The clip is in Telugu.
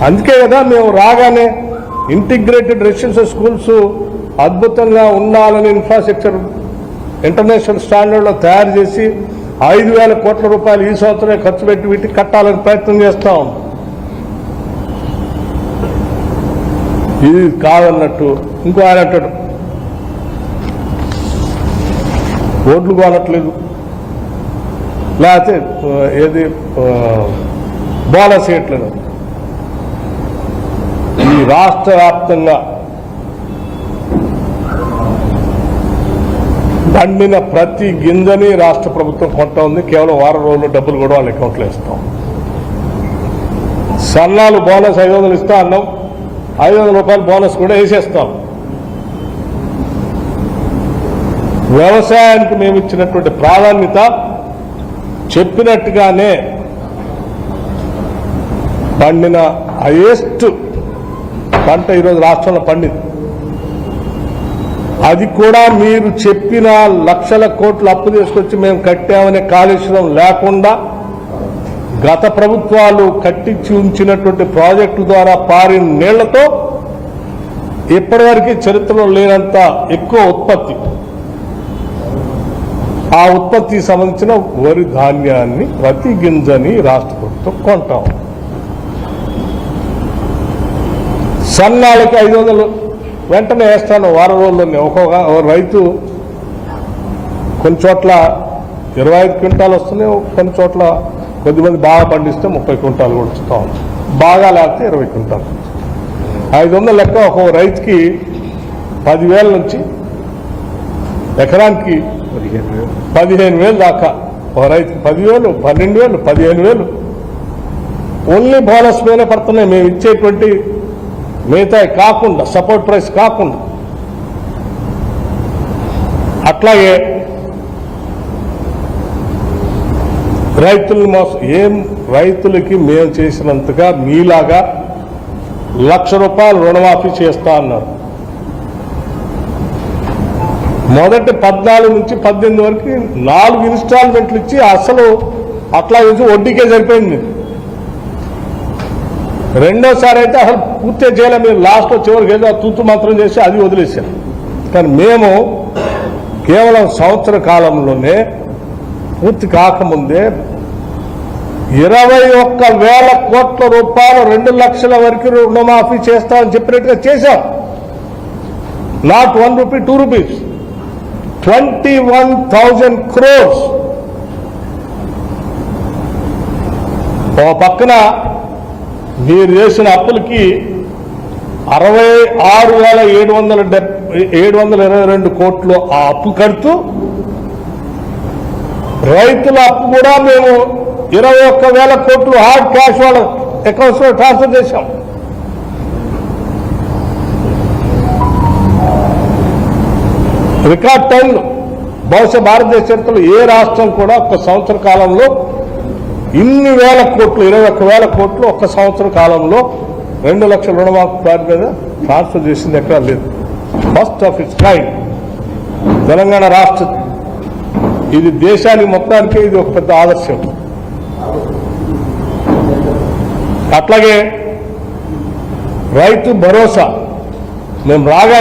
అందుకే కదా మేము రాగానే ఇంటిగ్రేటెడ్ రెసిడెన్షియల్ స్కూల్స్ అద్భుతంగా ఉండాలని ఇన్ఫ్రాస్ట్రక్చర్ ఇంటర్నేషనల్ స్టాండర్డ్లో తయారు చేసి 5,000 కోట్ల రూపాయలు ఈ సంవత్సరమే ఖర్చు పెట్టి వీటికి కట్టాలని ప్రయత్నం చేస్తాం. ఇది కాదన్నట్టు ఇంకో ఆయన అంటాడు ఓట్లు కొనట్లేదు, లేకపోతే ఏది బోనస్ ఇవ్వట్లేదు. ఈ రాష్ట్ర వ్యాప్తంగా పండిన ప్రతి గింజని రాష్ట్ర ప్రభుత్వం కొంటా ఉంది. కేవలం వారం రోజుల్లో డబ్బులు కూడా వాళ్ళ అకౌంట్లో ఇస్తాం. సన్నాలు బోనస్ 500 ఇస్తా అన్నాం, 500 రూపాయలు బోనస్ కూడా వేసేస్తాం. వ్యవసాయానికి మేము ఇచ్చినటువంటి ప్రాధాన్యత చెప్పినట్టుగానే పండిన హైయెస్ట్ పంట ఈరోజు రాష్ట్రంలో పండింది. అది కూడా మీరు చెప్పిన లక్షల కోట్లు అప్పు తీసుకొచ్చి మేము కట్టామనే కాళేశ్వరం లేకుండా గత ప్రభుత్వాలు కట్టించి ఉంచినటువంటి ప్రాజెక్టు ద్వారా పారిన నీళ్లతో ఇప్పటివరకు చరిత్రలో లేనంత ఎక్కువ ఉత్పత్తి, ఆ ఉత్పత్తికి సంబంధించిన వరి ధాన్యాన్ని ప్రతి గింజని రాష్ట్ర ప్రభుత్వం కొంటాం. సన్నాలకి 500 వెంటనే వేస్తాను వారం రోజుల్లోనే. ఒక్కొక్క రైతు కొన్ని చోట్ల 25 క్వింటాలు వస్తున్నాయి, కొన్ని చోట్ల కొద్దిమంది బాగా పండిస్తే 30 క్వింటాలు కూడా వస్తూ ఉంది, బాగా లేకపోతే 20 క్వింటాలు. 500 లెక్క ఒక్కొక్క రైతుకి 10,000 నుంచి ఎకరానికి 15,000 దాకా. ఒక రైతుకి 10,000, 12,000, 15,000 ఓన్లీ బోనస్ మీదనే పడుతున్నాయి. మేము ఇచ్చేటువంటి మిగతా కాకుండా, సపోర్ట్ ప్రైస్ కాకుండా. అట్లాగే రైతులను ఏం రైతులకి మేము చేసినంతగా మీలాగా 1,00,000 రూపాయలు రుణమాఫీ చేస్తా అన్నారు. మొదటి 14 నుంచి 18 వరకు 4 ఇన్స్టాల్మెంట్లు ఇచ్చి అసలు అట్లా వేసి వడ్డీకే సరిపోయింది. రెండోసారి అయితే అసలు పూర్తి చేయలే. మీరు లాస్ట్లో చివరికి ఏదో తూతు మాత్రం చేసి అది వదిలేశారు. కానీ మేము కేవలం సంవత్సర కాలంలోనే పూర్తి కాకముందే 21,000 కోట్ల రూపాయలు 2 లక్షల వరకు రుణమాఫీ చేస్తామని చెప్పినట్టుగా చేశాం. Not 1 rupee 2 rupees, 21,000 crores. ఓ పక్కన మీరు చేసిన అప్పులకి 66,722 కోట్లు ఆ అప్పు కడుతూ, రైతుల అప్పు కూడా మేము 21,000 కోట్లు హార్డ్ క్యాష్ వాళ్ళ అకౌంట్స్ లో ట్రాన్స్ఫర్ చేశాం. రికార్డ్ టైంలో బహుశా భారతదేశ చరిత్రలో ఏ రాష్ట్రం కూడా ఒక సంవత్సర కాలంలో ఇన్ని వేల కోట్లు, 21,000 కోట్లు ఒక్క సంవత్సర కాలంలో 2 లక్షల రుణమాఫీ దాని మీద ట్రాన్స్ఫర్ చేసింది ఎక్కడా లేదు. First of it's kind Telangana రాష్ట్రం. ఇది దేశానికి మొత్తానికి ఇది ఒక పెద్ద ఆదర్శం. అట్లాగే రైతు భరోసా మేము రాగా